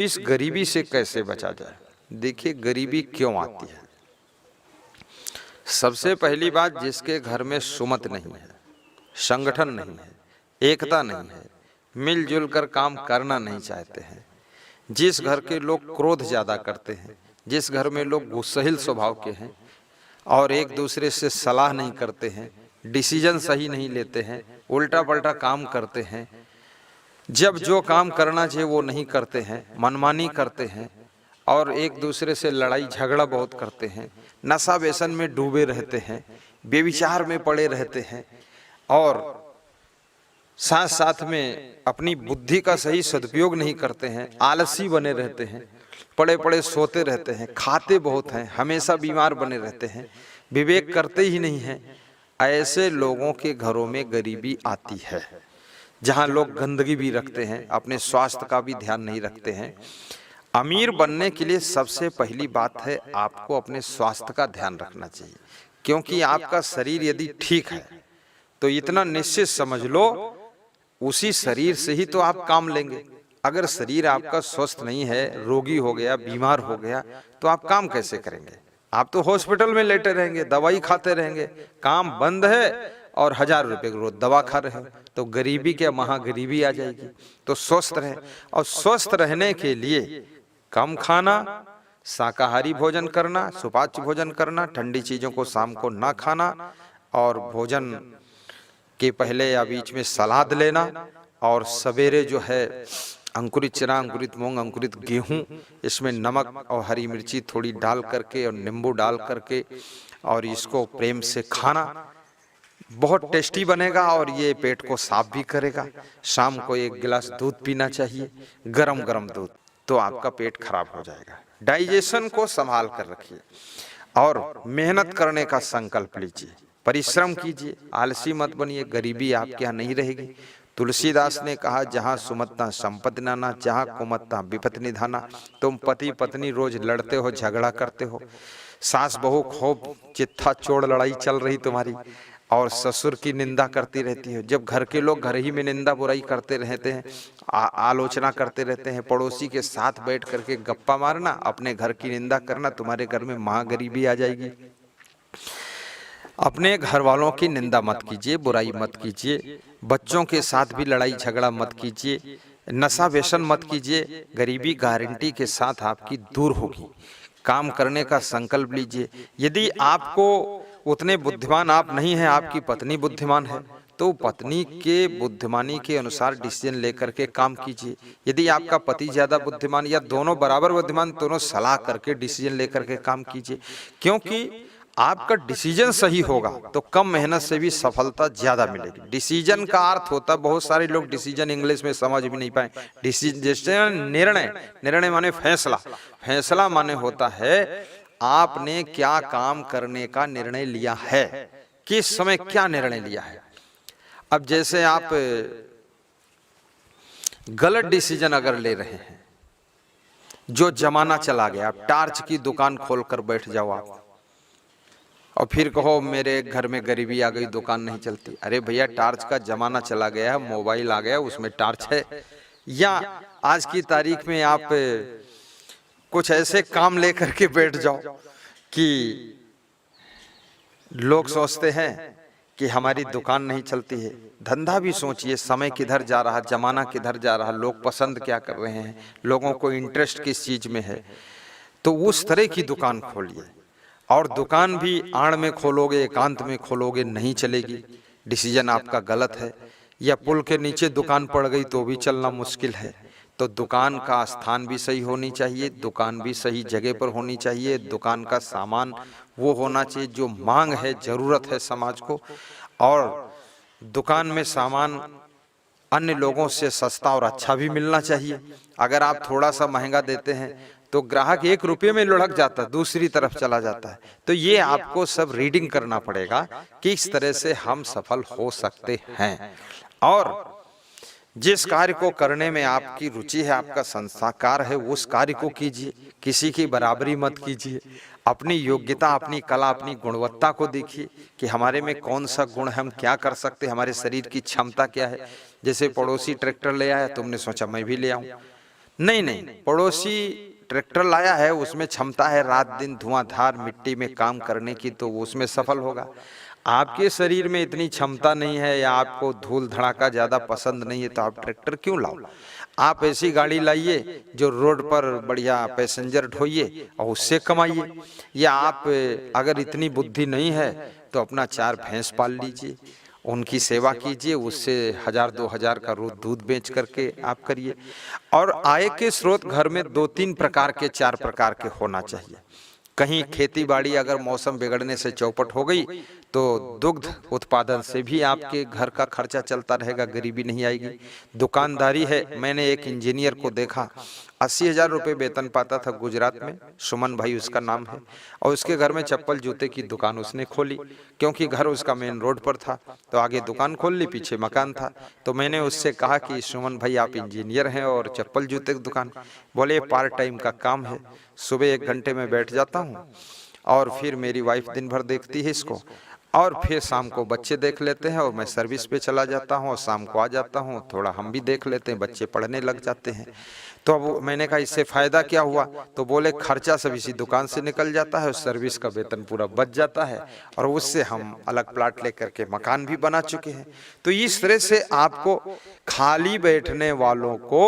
इस गरीबी से कैसे बचा जाए। देखिए गरीबी क्यों आती है। सबसे पहली बात, जिसके घर में सुमत नहीं है, संगठन नहीं है, एकता नहीं है, मिलजुल कर काम करना नहीं चाहते हैं, जिस घर के लोग क्रोध ज्यादा करते हैं, जिस घर में लोग गुस्सैल स्वभाव के हैं और एक दूसरे से सलाह नहीं करते हैं, डिसीजन सही नहीं लेते हैं, उल्टा पल्टा काम करते हैं, जब जो काम करना चाहिए वो नहीं करते हैं, मनमानी करते हैं और एक दूसरे से लड़ाई झगड़ा बहुत करते हैं, नशा व्यसन में डूबे रहते हैं, बेविचार में पड़े रहते हैं और साथ साथ में अपनी बुद्धि का सही सदुपयोग नहीं करते हैं, आलसी बने रहते हैं, पड़े पड़े सोते रहते हैं, खाते बहुत हैं, हमेशा बीमार बने रहते हैं, विवेक करते ही नहीं हैं, ऐसे लोगों के घरों में गरीबी आती है। जहां लोग गंदगी भी रखते हैं, अपने स्वास्थ्य का भी ध्यान नहीं रखते हैं। अमीर बनने के लिए सबसे पहली बात है आपको अपने स्वास्थ्य का ध्यान रखना चाहिए, क्योंकि आपका शरीर यदि ठीक है तो इतना निश्चित समझ लो उसी शरीर से ही तो आप काम लेंगे। अगर शरीर आपका स्वस्थ नहीं है, रोगी हो गया, बीमार हो गया, तो आप काम कैसे करेंगे। आप तो हॉस्पिटल में लेटे रहेंगे, दवाई खाते रहेंगे, काम बंद है और 1000 रुपए रोज दवा खा रहे हैं, तो गरीबी क्या महागरीबी आ जाएगी। तो स्वस्थ रहे, और स्वस्थ रहने के लिए कम खाना, शाकाहारी भोजन करना, सुपाच्य भोजन करना, ठंडी चीजों को शाम को ना खाना और भोजन के पहले या बीच में सलाद लेना और सवेरे जो है अंकुरित चना, अंकुरित मूंग, अंकुरित गेहूं, इसमें नमक और हरी मिर्ची थोड़ी डाल करके और नींबू डाल करके और इसको प्रेम से खाना, बहुत टेस्टी बनेगा और ये पेट को साफ भी करेगा। शाम को 1 गिलास दूध पीना चाहिए, गरम गरम दूध, तो आपका पेट खराब हो जाएगा। डाइजेशन को संभाल कर रखिए और मेहनत करने का संकल्प लीजिए, परिश्रम कीजिए, आलसी मत बनिए, गरीबी आपके यहाँ नहीं रहेगी। तुलसीदास ने कहा, जहाँ सुमत ना संपत्ति नाना, जहाँ कुमत ना विपत्ति निधाना। तुम पति पत्नी रोज लड़ते हो, झगड़ा करते हो, सास बहू खूब चिट्ठा चोड़ लड़ाई चल रही तुम्हारी और ससुर की निंदा करती रहती है। जब घर के लोग घर ही में निंदा बुराई करते रहते हैं, आलोचना करते रहते हैं, पड़ोसी के साथ बैठ करके गप्पा मारना, अपने घर की निंदा करना, तुम्हारे घर में महागरीबी आ जाएगी। अपने घर वालों की निंदा मत कीजिए, बुराई मत कीजिए, बच्चों के साथ भी लड़ाई झगड़ा मत कीजिए, नशा व्यसन मत कीजिए। गरीबी गारंटी के साथ आपकी दूर होगी। काम करने का संकल्प लीजिए। यदि आपको उतने बुद्धिमान आप नहीं हैं, आपकी पत्नी बुद्धिमान है, तो पत्नी के बुद्धिमानी के अनुसार डिसीजन लेकर के काम कीजिए। यदि आपका पति ज्यादा बुद्धिमान या दोनों बराबर बुद्धिमान, दोनों सलाह करके डिसीजन लेकर के काम कीजिए, क्योंकि आपका डिसीजन सही होगा तो कम मेहनत से भी सफलता ज्यादा मिलेगी। डिसीजन का अर्थ होता है, बहुत सारे लोग डिसीजन इंग्लिश में समझ भी नहीं पाए। डिसीजन निर्णय, निर्णय माने फैसला, फैसला माने होता है आपने क्या काम करने का निर्णय लिया है, किस समय क्या निर्णय लिया है। अब जैसे आप गलत डिसीजन अगर ले रहे हैं, जो जमाना चला गया, आप टार्च की दुकान खोलकर बैठ जाओ आप और फिर कहो मेरे घर में गरीबी आ गई, दुकान नहीं चलती। अरे भैया, टार्च का जमाना चला गया है, मोबाइल आ गया, उसमें टार्च है। या आज की तारीख में आप कुछ ऐसे काम लेकर के बैठ जाओ कि लोग सोचते हैं कि हमारी दुकान नहीं चलती है। धंधा भी सोचिए, समय किधर जा रहा, जमाना किधर जा रहा, लोग पसंद क्या कर रहे हैं, लोगों को इंटरेस्ट किस चीज में है, तो उस तरह की दुकान खोलिए। और दुकान भी आड़ में खोलोगे, एकांत में खोलोगे, नहीं चलेगी, डिसीजन आपका गलत है। या पुल के नीचे दुकान पड़ गई तो भी चलना मुश्किल है। तो दुकान का स्थान भी सही होनी चाहिए, दुकान भी सही जगह पर होनी चाहिए, दुकान का सामान वो होना चाहिए जो मांग है, जरूरत है समाज को, और दुकान में सामान अन्य लोगों से सस्ता और अच्छा भी मिलना चाहिए। अगर आप थोड़ा सा महंगा देते हैं तो ग्राहक 1 रुपये में लुढ़क जाता है, दूसरी तरफ चला जाता है। तो ये आपको सब रीडिंग करना पड़ेगा कि इस तरह से हम सफल हो सकते हैं। और जिस कार्य को करने में आपकी रुचि है, आपका संस्कार है, उस कार्य को कीजिए, किसी की बराबरी मत कीजिए। अपनी योग्यता, अपनी कला, अपनी गुणवत्ता को देखिए कि हमारे में कौन सा गुण है, हम क्या कर सकते हैं, हमारे शरीर की क्षमता क्या है। जैसे पड़ोसी ट्रैक्टर ले आया, तुमने सोचा मैं भी ले आऊं, नहीं नहीं, पड़ोसी ट्रैक्टर लाया है, उसमें क्षमता है रात दिन धुआंधार मिट्टी में काम करने की, तो वो उसमें सफल होगा। आपके शरीर में इतनी क्षमता नहीं है या आपको धूल धड़ाका ज्यादा पसंद नहीं है, तो आप ट्रैक्टर क्यों लाओ? आप ऐसी गाड़ी लाइए जो रोड पर बढ़िया पैसेंजर ढोइए और उससे कमाइए। या आप अगर इतनी बुद्धि नहीं है तो अपना 4 भैंस पाल लीजिए, उनकी सेवा कीजिए, उससे 1000-2000 का रोज दूध बेच करके आप करिए। और आय के स्रोत घर में 2-3 प्रकार के, 4 प्रकार के होना चाहिए। कहीं खेती बाड़ी अगर मौसम बिगड़ने से चौपट हो गई तो दुग्ध उत्पादन से भी आपके घर का खर्चा चलता रहेगा, गरीबी नहीं आएगी। दुकानदारी है, मैंने एक इंजीनियर को देखा, 80,000 रुपये वेतन पाता था गुजरात में, सुमन भाई उसका नाम है, और उसके घर में चप्पल जूते की दुकान उसने खोली, क्योंकि घर उसका मेन रोड पर था, तो आगे दुकान खोल ली, पीछे मकान था। तो मैंने उससे कहा कि सुमन भाई आप इंजीनियर हैं और चप्पल जूते की दुकान? बोले पार्ट टाइम का काम है, सुबह 1 घंटे में बैठ जाता हूँ और फिर मेरी वाइफ दिन भर देखती है इसको, और फिर शाम को बच्चे देख लेते हैं और मैं सर्विस पे चला जाता हूँ और शाम को आ जाता हूँ, थोड़ा हम भी देख लेते हैं, बच्चे पढ़ने लग जाते हैं। तो अब मैंने कहा इससे फायदा क्या हुआ? तो बोले खर्चा सब इसी दुकान से निकल जाता है और सर्विस का वेतन पूरा बच जाता है, और उससे हम अलग प्लाट लेकर के मकान भी बना चुके हैं। तो इस तरह से आपको खाली बैठने वालों को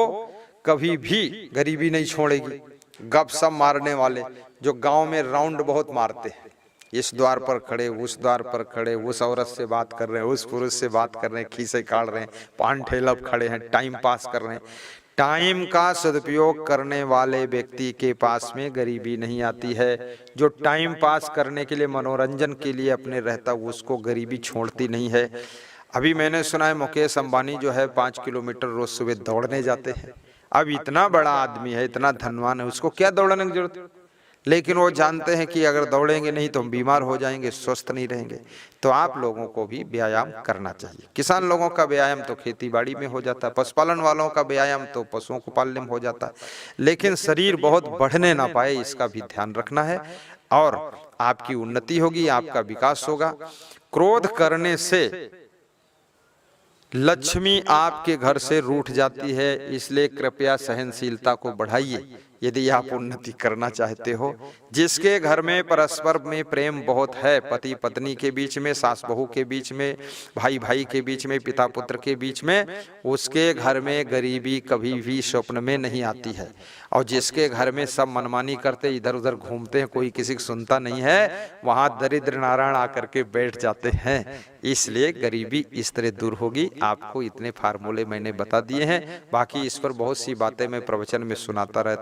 कभी भी गरीबी नहीं छोड़ेगी। गपशप मारने वाले जो गांव में राउंड बहुत मारते हैं, इस द्वार पर खड़े, उस द्वार पर खड़े, उस औरत से बात कर रहे हैं, उस पुरुष से बात कर रहे हैं, खीसे काट रहे हैं, पान ठेला खड़े हैं, टाइम पास कर रहे हैं। टाइम का सदुपयोग करने वाले व्यक्ति के पास में गरीबी नहीं आती है। जो टाइम पास करने के लिए, मनोरंजन के लिए अपने रहता, उसको गरीबी छोड़ती नहीं है। अभी मैंने सुना है मुकेश अंबानी जो है 5 किलोमीटर रोज सुबह दौड़ने जाते हैं। अब इतना बड़ा आदमी है, इतना धनवान है, उसको क्या दौड़ने की जरूरत? लेकिन वो जानते हैं कि अगर दौड़ेंगे नहीं तो हम बीमार हो जाएंगे, स्वस्थ नहीं रहेंगे। तो आप लोगों को भी व्यायाम करना चाहिए। किसान लोगों का व्यायाम तो खेती बाड़ी में हो जाता है, पशुपालन वालों का व्यायाम तो पशुओं को पालने में हो जाता है, लेकिन शरीर बहुत बढ़ने ना पाए इसका भी ध्यान रखना है, और आपकी उन्नति होगी, आपका विकास होगा। क्रोध करने से लक्ष्मी आपके घर से रूठ जाती है, इसलिए कृपया सहनशीलता को बढ़ाइए यदि आप उन्नति करना चाहते हो। जिसके घर में परस्पर में प्रेम बहुत है, पति पत्नी के बीच में, सास बहू के बीच में, भाई भाई के बीच में, पिता पुत्र के बीच में, उसके घर में गरीबी कभी भी स्वप्न में नहीं आती है। और जिसके घर में सब मनमानी करते, इधर उधर घूमते हैं, कोई किसी की सुनता नहीं है, वहां दरिद्र नारायण आकर के बैठ जाते हैं। इसलिए गरीबी इस तरह दूर होगी। आपको इतने फार्मूले मैंने बता दिए हैं, बाकी इस पर बहुत सी बातें मैं प्रवचन में सुनाता रहता